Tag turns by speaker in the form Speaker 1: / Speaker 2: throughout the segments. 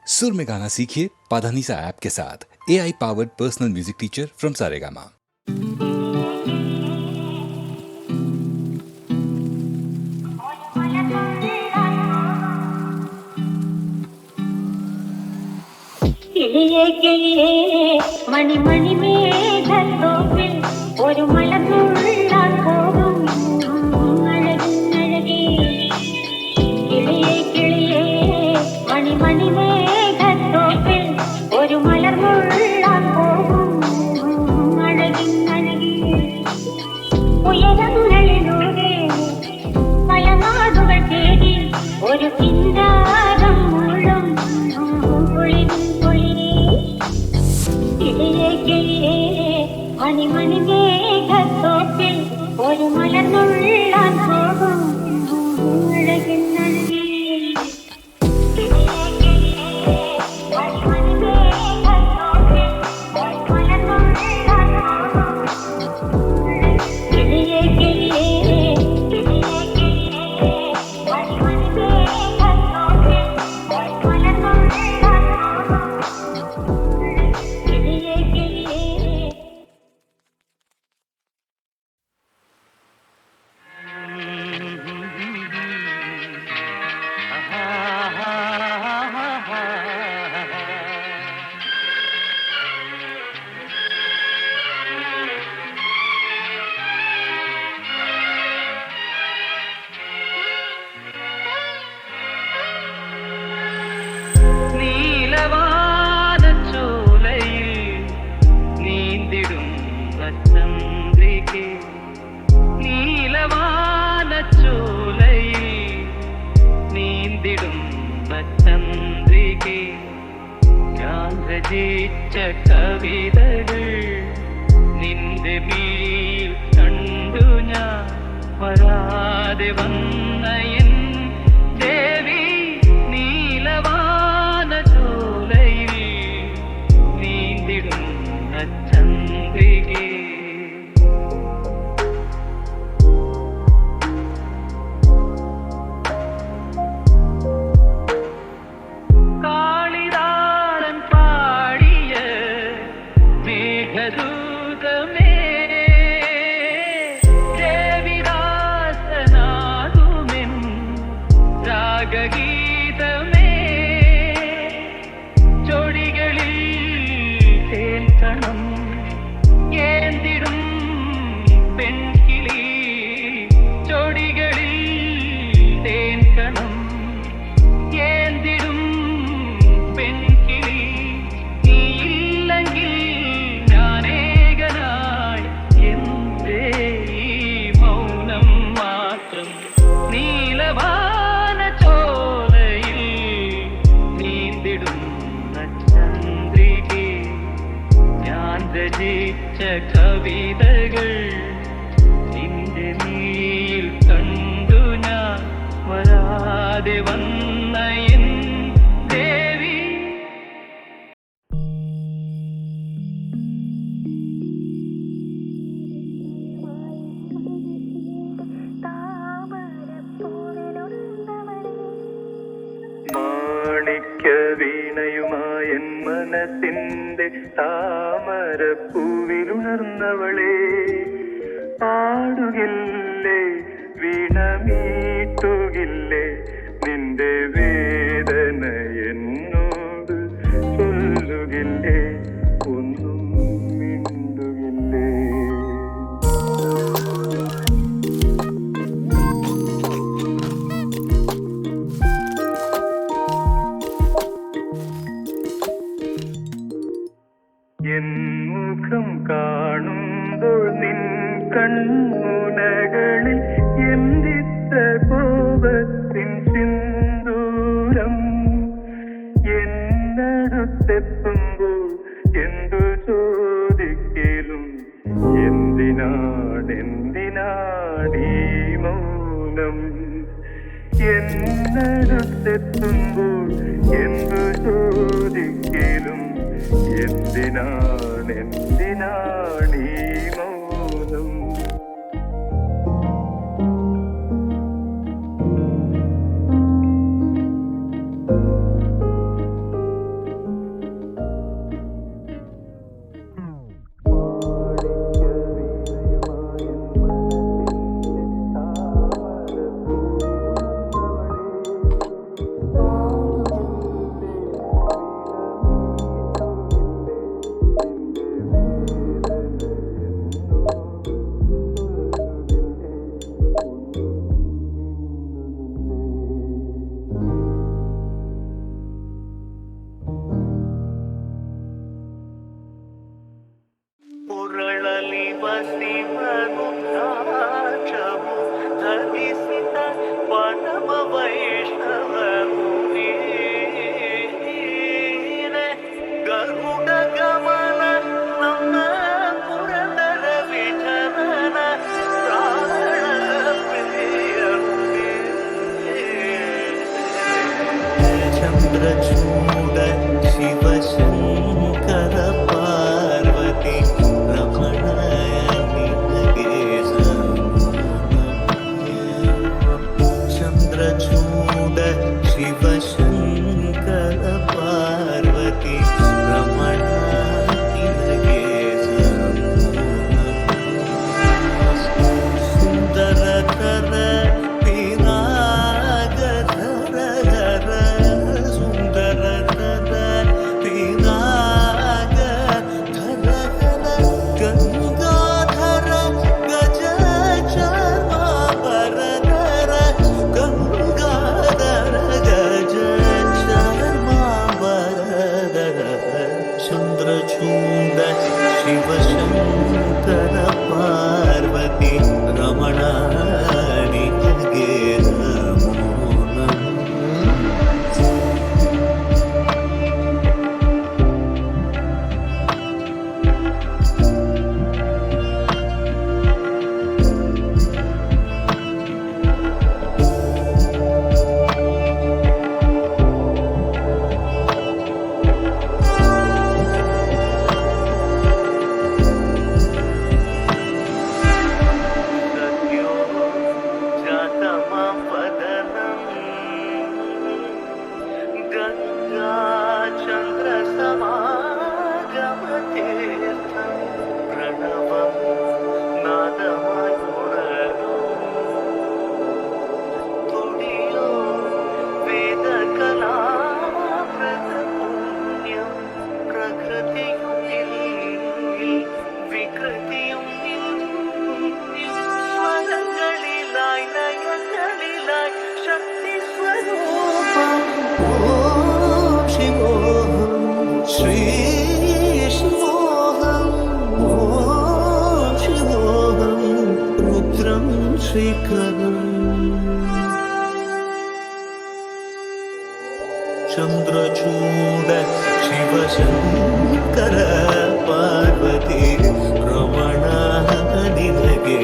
Speaker 1: सुर में गाना सीखिए पाधानीसा ऐप के साथ। AI powered personal music teacher from Saregama.
Speaker 2: കിളിയേ കിളിയേ മണി മണി മേഘത്തോപ്പിൽ ഒരു മലർന്നുള്ളാൻ പോകും അഴകിനഴകി. കിളിയേ കിളിയേ മണി മണി മേഘത്തോപ്പിൽ ഒരു മലർന്നുള്ളാൻ പോകും അഴകിനഴകി. ഉയരങ്ങളിലൂടെ പല നാടുകൾ തേടി ഒരു കിന്നാരം മുഴും മണിമണി മേഘത്തോപ്പിൽ ഒരു മലർന്നുള്ളാൻ പോകും അഴകിനഴകി.
Speaker 3: കവിതകൾ നിന്റെ മിഴിയിൽ കണ്ടു ഞാൻ വരാതെ വന്ന എൻ ദേവി. നീലവാന ചോലയിൽ നീന്തിടുന്ന ചന്ദ്രികേ. കവിതകൾ നിന്റെ മിഴിയിൽ കണ്ടു ഞാൻ വരാതെ വന്ന എൻ ദേവി. മാണിക്യ വീണയുമായൻ മനസ്സിന്റെ താമരപ്പൂവിലുണർന്നവളെ, പാടുകില്ലേ വീണമീട്ടുകില്ലേ നിന്റെ വേദന എന്നോട് ചൊല്ലുകില്ലേ ഒന്നും മിണ്ടുകില്ലേ. എൻ മുഖം കാണുമ്പോൾ നിൻ കൺമുനകളിൽ എന്തിത്ര കോപത്തിൻ സിന്ദൂരം. എന്നടുത്തെത്തുമ്പോൾ എന്തു ചോദിക്കലും എന്തിനാണെന്തിനാണീ മൗനം. എന്നടുത്തെത്തുമ്പോൾ എന്തു ചോദിക്കലും എന്തിനാണെന്തിനാണീ മൗനം.
Speaker 4: ചന്ദ്രചൂഡ ശിവശങ്കര പാർവതി രമണ ചന്ദ്രചൂഡ ശിവശങ്കര പാർവതി രമണ സുന്ദരധര പിനാഗധര സുന്ദരധര പിനാഗധര ഗംഗാധര ഗജ ചർമാംബരധര ഗംഗാധര ഗജ ചർമാംബരധര ചന്ദ്രചൂഡ ശിവശങ്കര പാർവതി രമണ ചന്ദ്രചൂഡ ശിവശങ്കര പാർവതി രമണ നിനഗേ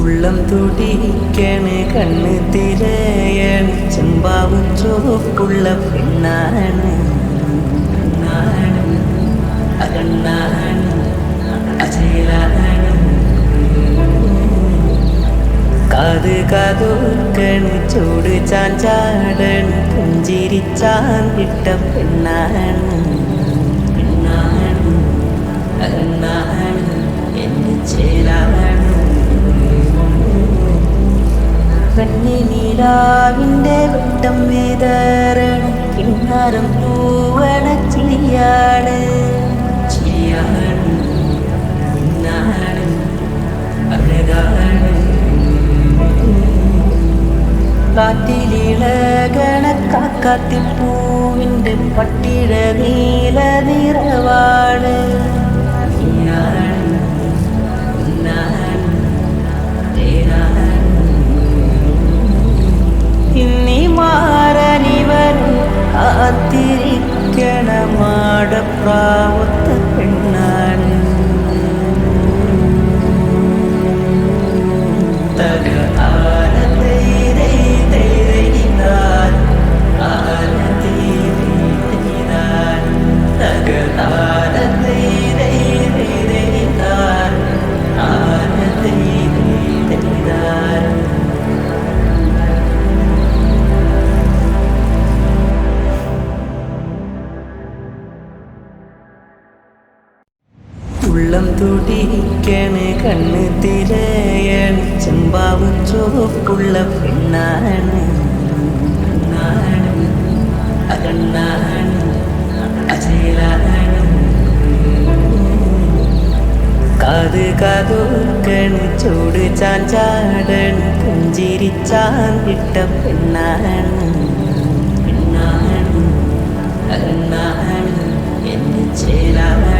Speaker 5: ഉള്ളം തുടിക്കണ് കണ്ണ് തിരയണ് ചെമ്പാവ് ചോപ്പുള്ള പെണ്ണാണ് അകണ്ണാണ് അജയിലാണ് കാത് കാതോക്കണ് ചൂട് ചാഞ്ചാടണ് പുഞ്ചിരിച്ചാന്തിട്ട പെണ്ണാണ് അകണ്ണാണ് എന്റെ ചേരാണ് കണ്ണിനിലാവിൻ്റെ വെട്ടം വേദാരണ കിണ്ണാരം പൂവണ ചിരിയാണ് ചിരിയാണ് പിന്നാണ് അഴകാണ് കാറ്റിലിളകണ കാക്കാത്തിപ്പൂവിൻ്റെ പട്ടിഴ നീല നിറവാണ് ഇന്നി മാറനിവന് കാത്തിരിക്കണ മാടപ്രാവത്ത പെണ്ണാണ് തക ആല തൈരൈ തൈരൈതാൻ ആല തൈരൈതാൻ തക ആല തൈരൈ തൈരൈതാൻ ആല തൈരൈതാൻ ഉള്ളം തുടിക്കണ് കണ്ണ് തിരയണ് ചെമ്പാവ് ചോപ്പുള്ള പെണ്ണാണ് അകണ്ണാണ് അജയിലാണ് കാത് കാതോക്കണ് ചൂട് ചാഞ്ചാടണ് പുഞ്ചിരിച്ചാന്തിട്ട പെണ്ണാണ് പെണ്ണാണ് അകണ്ണാണ് എന്റെ ചേലാണ്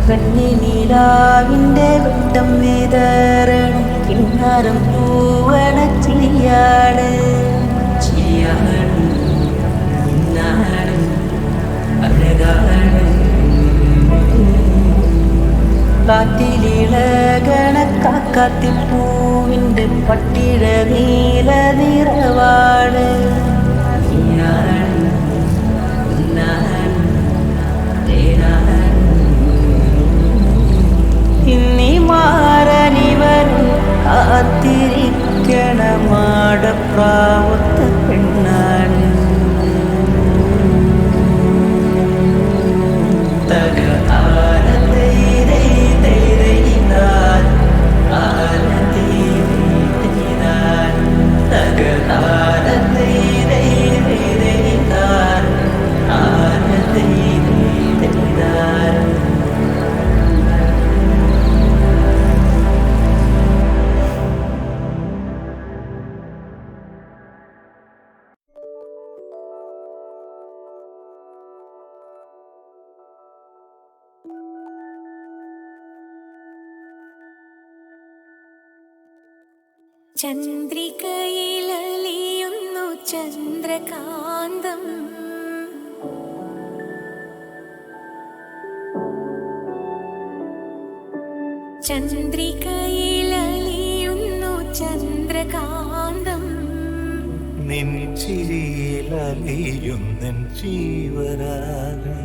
Speaker 5: കണ്ണിനീലാവിൻ്റെ വെട്ടം വേദാറാണ് കിണ്ണാരം പൂവണ ചിരിയാണ് ചിരിയാണ് ഇന്നാണ് അഴകാണ് കാറ്റിലിളകണ കാക്കാത്തിപ്പൂവിൻ്റെ പട്ടിഴ നീല നിറവാണ് ഇന്നി മാറനിവനും കാത്തിരിക്കണ മാടപ്രാവത്ത പെണ്ണാണ് തക ആനന്ദൈ തൈരൈനാൻ ആനന്ദൈനാൻ തക ആനന്ദൈ തൈരൈനാൻ ആനന്ദൈനാൻ
Speaker 2: ചന്ദ്രികയിലലിയുന്നു ചന്ദ്രകാന്തം ചന്ദ്രികയിലലിയുന്നു ചന്ദ്രകാന്തം
Speaker 4: നിൻ ചിരിയിലലിയുന്നൻ ജീവരാഗം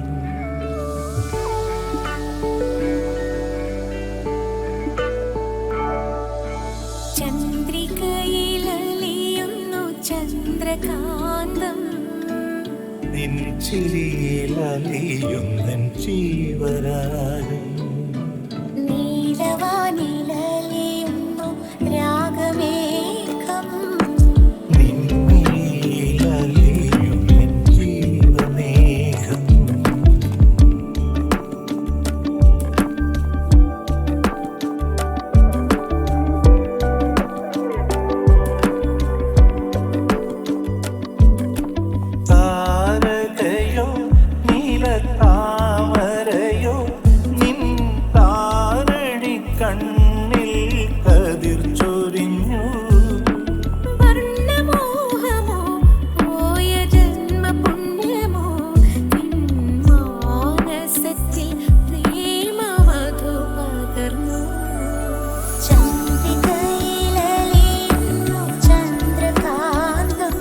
Speaker 2: ചന്ദ്രികയിലലിയുന്നു ചന്ദ്രകാന്തം
Speaker 4: നിൻ ചിരിയിലലിയുന്നൻ ജീവരാഗം
Speaker 2: നീലവാനിലലിയുന്നു രാഗമേഘം
Speaker 4: നിൻ മിഴിയിലലിയുന്നൻ ജീവമേഘം താരകയോ നീലത്താമരയോ നിൻ താരണി കണ്ണിൽ കതിർ ചൊരിഞ്ഞു
Speaker 2: വർണ്ണമോഹമോ പോയ ജന്മപുണ്യമോ നിൻ മാനസത്തിൽ പ്രേമവധു പകർന്നു ചന്ദ്രികയിലലിയുന്നു ചന്ദ്രകാന്തം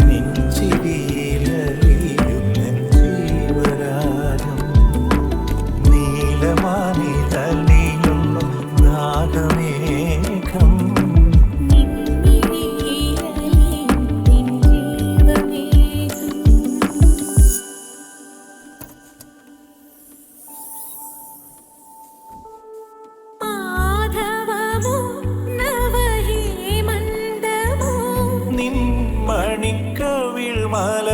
Speaker 4: നിൻ ചിരിയിലലിയുന്നൻ ജീവരാഗം നീലമാനിലലിയുന്നു നാഗമേഘം
Speaker 2: നിൻമിഴിയിലലിയും നിൻ ജീവമേഘം മാധവമോ നവഹേമന്തമോ
Speaker 4: നിൻ മണിക്കവിൾ മല